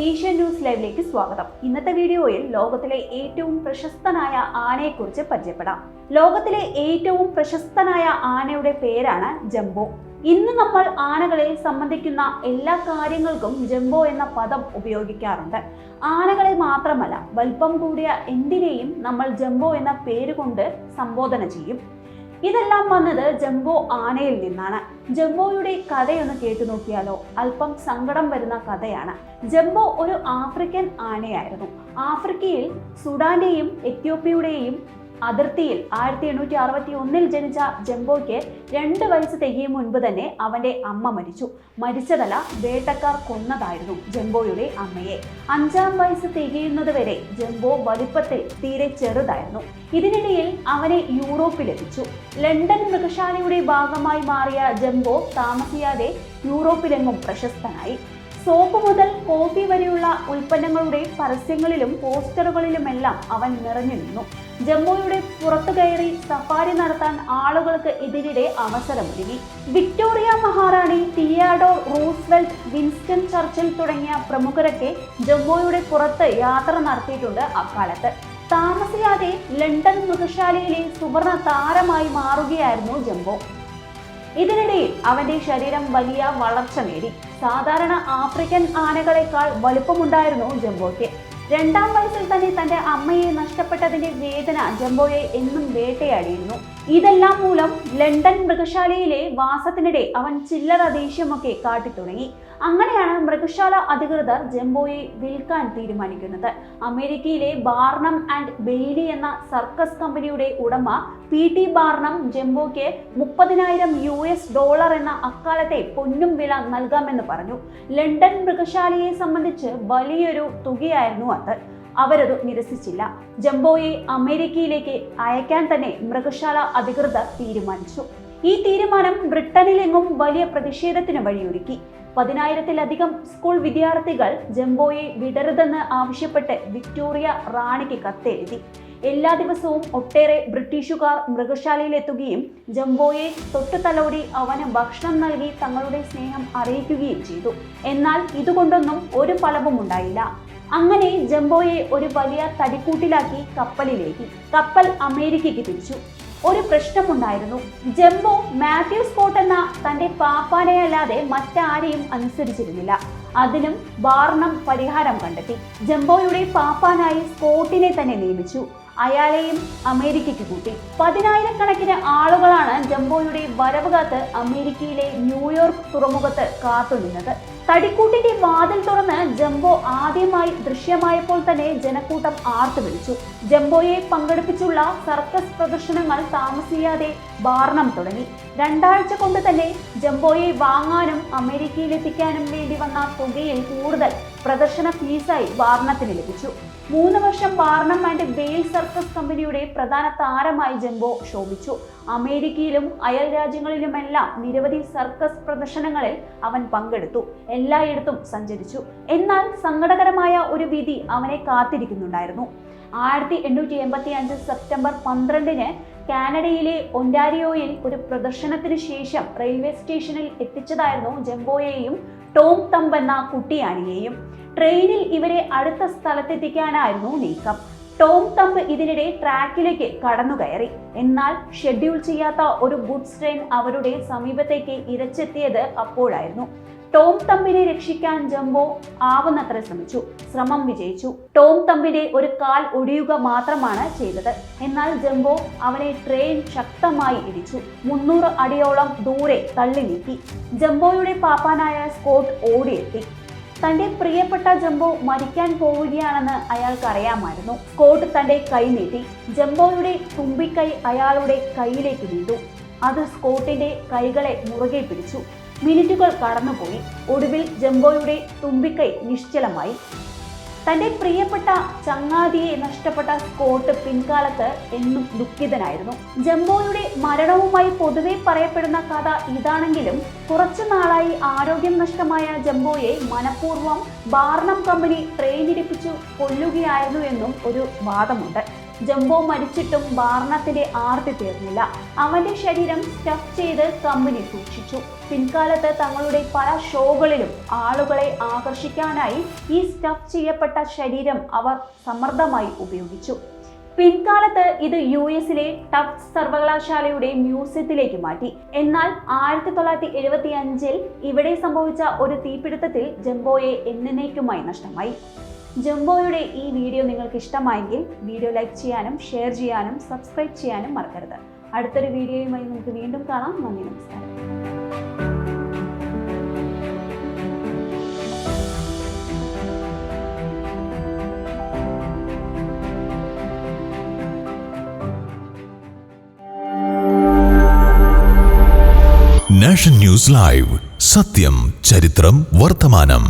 Asian news ലൈവിലേക്ക് സ്വാഗതം. ഇന്നത്തെ വീഡിയോയിൽ ലോകത്തിലെ ഏറ്റവും പ്രശസ്തനായ ആനയെക്കുറിച്ച് പരിചയപ്പെടാം. ലോകത്തിലെ ഏറ്റവും പ്രശസ്തനായ ആനയുടെ പേരാണ് ജംബോ. ഇന്ന് നമ്മൾ ആനകളെ സംബന്ധിക്കുന്ന എല്ലാ കാര്യങ്ങൾക്കും ജംബോ എന്ന പദം ഉപയോഗിക്കാറുണ്ട്. ആനകളെ മാത്രമല്ല, വലിപ്പം കൂടിയ എന്തിനേയും നമ്മൾ ജംബോ എന്ന പേരുകൊണ്ട് സംബോധന ചെയ്യും. ഇതെല്ലാം വന്നത് ജംബോ ആനയിൽ നിന്നാണ്. ജംബോയുടെ കഥയൊന്ന് കേട്ടു നോക്കിയാലോ? അല്പം സങ്കടം വരുന്ന കഥയാണ്. ജംബോ ഒരു ആഫ്രിക്കൻ ആനയായിരുന്നു. ആഫ്രിക്കയിൽ സുഡാന്റെയും എത്യോപ്യയുടെയും അതിർത്തിയിൽ 1861 ജനിച്ച ജംബോയ്ക്ക് 2 വയസ്സ് തികയും മുൻപ് തന്നെ അവന്റെ അമ്മ മരിച്ചു. മരിച്ചതല്ല, വേട്ടക്കാർ കൊന്നതായിരുന്നു ജംബോയുടെ അമ്മയെ. 5-ാം വയസ്സ് തികയുന്നത് വരെ ജംബോ വലിപ്പത്തിൽ തീരെ ചെറുതായിരുന്നു. ഇതിനിടയിൽ അവനെ യൂറോപ്പിലെത്തിച്ചു. ലണ്ടൻ മൃഗശാലയുടെ ഭാഗമായി മാറിയ ജംബോ താമസിയാതെ യൂറോപ്പിലെങ്ങും പ്രശസ്തനായി. സോപ്പ് മുതൽ കോഫി വരെയുള്ള ഉൽപ്പന്നങ്ങളുടെ പരസ്യങ്ങളിലും പോസ്റ്ററുകളിലുമെല്ലാം അവൻ നിറഞ്ഞു നിന്നു. ജംബോയുടെ പുറത്തു കയറി സഫാരി നടത്താൻ ആളുകൾക്ക് ഇതിനിടെ അവസരമൊരുങ്ങി. വിക്ടോറിയ മഹാറാണി, തിയാഡോർ റൂസ്വെൽറ്റ്, വിൻസ്റ്റൺ ചർച്ചിൽ തുടങ്ങിയ പ്രമുഖരൊക്കെ ജംബോയുടെ പുറത്ത് യാത്ര നടത്തിയിട്ടുണ്ട് അക്കാലത്ത്. താമസിയാതെ ലണ്ടൻ മൃഗശാലയിലെ സുവർണ താരമായി മാറുകയായിരുന്നു ജംബോ. ഇതിനിടയിൽ അവന്റെ ശരീരം വലിയ വളർച്ച നേടി. സാധാരണ ആഫ്രിക്കൻ ആനകളെക്കാൾ വലുപ്പമുണ്ടായിരുന്നു ജംബോയ്ക്ക്. 2-ാം വയസ്സിൽ തന്നെ തന്റെ അമ്മയെ നഷ്ടപ്പെട്ടതിന്റെ വേദന ജംബോയെ എന്നും വേട്ടയാടിയിരുന്നു. ഇതെല്ലാം മൂലം ലണ്ടൻ മൃഗശാലയിലെ വാസത്തിനിടെ അവൻ ചില്ലറ ദേഷ്യമൊക്കെ കാട്ടിത്തുടങ്ങി. അങ്ങനെയാണ് മൃഗശാല അധികൃതർ ജംബോയെ വിൽക്കാൻ തീരുമാനിക്കുന്നത്. അമേരിക്കയിലെ ബാർണം ആൻഡ് ബെയ്ലി എന്ന സർക്കസ് കമ്പനിയുടെ ഉടമ PT ബാർണം ജംബോയ്ക്ക് $30,000 എന്ന അക്കാലത്തെ പൊന്നും വില നൽകാമെന്ന് പറഞ്ഞു. ലണ്ടൻ മൃഗശാലയെ സംബന്ധിച്ച് വലിയൊരു തുകയായിരുന്നു അത്. അവരത് നിരസിച്ചില്ല. ജംബോയെ അമേരിക്കയിലേക്ക് അയക്കാൻ തന്നെ മൃഗശാല അധികൃതർ തീരുമാനിച്ചു. ഈ തീരുമാനം ബ്രിട്ടനിലെങ്ങും വലിയ പ്രതിഷേധത്തിന് വഴിയൊരുക്കി. 10,000-ലധികം സ്കൂൾ വിദ്യാർത്ഥികൾ ജംബോയെ വിടരുതെന്ന് ആവശ്യപ്പെട്ട് വിക്ടോറിയ റാണിക്ക് കത്തെഴുതി. എല്ലാ ദിവസവും ഒട്ടേറെ ബ്രിട്ടീഷുകാർ മൃഗശാലയിലെത്തുകയും ജംബോയെ തൊട്ടു തലോടി അവന് ഭക്ഷണം നൽകി തങ്ങളുടെ സ്നേഹം അറിയിക്കുകയും ചെയ്തു. എന്നാൽ ഇതുകൊണ്ടൊന്നും ഒരു ഫലവും ഉണ്ടായില്ല. അങ്ങനെ ജംബോയെ ഒരു വലിയ തടിക്കൂട്ടിലാക്കി കപ്പലിലേക്ക്. കപ്പൽ അമേരിക്കയ്ക്ക് തിരിച്ചു. ഒരു പ്രശ്നമുണ്ടായിരുന്നു. ജംബോ മാത്യു സ്കോട്ട് എന്ന തന്റെ പാപ്പാനെയല്ലാതെ മറ്റാരെയും അനുസരിച്ചിരുന്നില്ല. അതിനും ബാർണം പരിഹാരം കണ്ടെത്തി. ജംബോയുടെ പാപ്പാനായി സ്കോട്ടിനെ തന്നെ നിയമിച്ചു. അയാളെയും അമേരിക്കയ്ക്ക് കൂട്ടി. 10,000-കണക്കിന് ആളുകളാണ് ജംബോയുടെ വരവ് കാത്ത് അമേരിക്കയിലെ ന്യൂയോർക്ക് തുറമുഖത്ത് കാത്തുനിന്നത്. തടിക്കൂട്ടിന്റെ വാതിൽ തുറന്ന് ജംബോ ആദ്യമായി ദൃശ്യമായപ്പോൾ തന്നെ ജനക്കൂട്ടം ആർത്തു വിളിച്ചു. ജംബോയെ പങ്കെടുപ്പിച്ചുള്ള സർക്കസ് പ്രദർശനങ്ങൾ താമസിയാതെ ബാർണം തുടങ്ങി. 2 ആഴ്ച കൊണ്ട് തന്നെ ജംബോയെ വാങ്ങാനും അമേരിക്കയിലെത്തിക്കാനും വേണ്ടി വന്ന തുകയിൽ കൂടുതൽ പ്രദർശന ഫീസായി ബാർണത്തിന് ലഭിച്ചു. 3 വർഷം ബാർണം ആൻഡ് ബെയിൽ സർക്കസ് കമ്പനിയുടെ പ്രധാന താരമായി ജംബോ ശോഭിച്ചു. അമേരിക്കയിലും അയൽ രാജ്യങ്ങളിലുമെല്ലാം നിരവധി സർക്കസ് പ്രദർശനങ്ങളിൽ അവൻ പങ്കെടുത്തു. എല്ലായിടത്തും സഞ്ചരിച്ചു. എന്നാൽ സങ്കടകരമായ ഒരു വിധി അവനെ കാത്തിരിക്കുന്നുണ്ടായിരുന്നു. 1885 സെപ്റ്റംബർ 12-ന് കാനഡയിലെ ഒന്റാരിയോയിൽ ഒരു പ്രദർശനത്തിന് ശേഷം റെയിൽവേ സ്റ്റേഷനിൽ എത്തിച്ചതായിരുന്നു ജംബോയെയും ടോം തമ്പ് എന്ന കുട്ടിയാനയെയും. ട്രെയിനിൽ ഇവരെ അടുത്ത സ്ഥലത്തെത്തിക്കാനായിരുന്നു നീക്കം. ടോം തമ്പ് ഇതിനിടെ ട്രാക്കിലേക്ക് കടന്നുകയറി. എന്നാൽ ഷെഡ്യൂൾ ചെയ്യാത്ത ഒരു ഗുഡ്സ് ട്രെയിൻ അവരുടെ സമീപത്തേക്ക് ഇരച്ചെത്തിയത് അപ്പോഴായിരുന്നു. ടോം തമ്പിനെ രക്ഷിക്കാൻ ജംബോ ആവുന്നത്ര ശ്രമിച്ചു. ശ്രമം വിജയിച്ചു. ടോം തമ്പിന്റെ ഒരു കാൽ ഒടിയുക മാത്രമാണ് ചെയ്തത്. എന്നാൽ ജംബോ അവനെ ട്രെയിൻ ശക്തമായി ഇടിച്ചു. 300 അടിയോളം ദൂരെ തള്ളി നീക്കി. ജംബോയുടെ പാപ്പാനായ സ്കോട്ട് ഓടിയെത്തി. തന്റെ പ്രിയപ്പെട്ട ജംബോ മരിക്കാൻ പോവുകയാണെന്ന് അയാൾക്കറിയാമായിരുന്നു. സ്കോട്ട് തന്റെ കൈ നീട്ടി. ജംബോയുടെ തുമ്പിക്കൈ അയാളുടെ കൈയിലേക്ക് വീണു. അത് സ്കോട്ടിന്റെ കൈകളെ മുറുകെ പിടിച്ചു. മിനിറ്റുകൾ കടന്നുപോയി. ഒടുവിൽ ജംബോയുടെ തുമ്പിക്കൈ നിശ്ചലമായി. തന്റെ പ്രിയപ്പെട്ട ചങ്ങാതിയെ നഷ്ടപ്പെട്ട സ്കോട്ട് പിൻകാലത്ത് എന്നും ദുഃഖിതനായിരുന്നു. ജംബോയുടെ മരണവുമായി പൊതുവെ പറയപ്പെടുന്ന കഥ ഇതാണെങ്കിലും കുറച്ചു നാളായി ആരോഗ്യം നഷ്ടമായ ജംബോയെ മനഃപൂർവ്വം ബാർണം കമ്പനി ട്രെയിനിടിപ്പിച്ചു കൊല്ലുകയായിരുന്നു എന്നും ഒരു വാദമുണ്ട്. ജംബോ മരിച്ചിട്ടും ബാർണത്തിന്റെ ആർത്തി തീർന്നില്ല. അവന്റെ ശരീരം സ്റ്റഫ് ചെയ്ത് കമ്പനി സൂക്ഷിച്ചു. പിൻകാലത്ത് തങ്ങളുടെ പല ഷോകളിലും ആളുകളെ ആകർഷിക്കാനായി ഈ സ്റ്റഫ് ചെയ്യപ്പെട്ട ശരീരം അവർ സമർത്ഥമായി ഉപയോഗിച്ചു. പിൻകാലത്ത് ഇത് US-ലെ ടഫ്റ്റ്സ് സർവകലാശാലയുടെ മ്യൂസിയത്തിലേക്ക് മാറ്റി. എന്നാൽ 1975-ൽ ഇവിടെ സംഭവിച്ച ഒരു തീപിടുത്തത്തിൽ ജംബോയെ എന്നേക്കുമായി നഷ്ടമായി. ജംബോയുടെ ഈ വീഡിയോ നിങ്ങൾക്ക് ഇഷ്ടമായെങ്കിൽ വീഡിയോ ലൈക്ക് ചെയ്യാനും ഷെയർ ചെയ്യാനും സബ്സ്ക്രൈബ് ചെയ്യാനും മറക്കരുത്. അടുത്തൊരു വീഡിയോയുമായി നമുക്ക് വീണ്ടും കാണാം. നന്ദി, നമസ്കാരം. നാഷൻ ന്യൂസ് ലൈവ്, സത്യം, ചരിത്രം, വർത്തമാനം.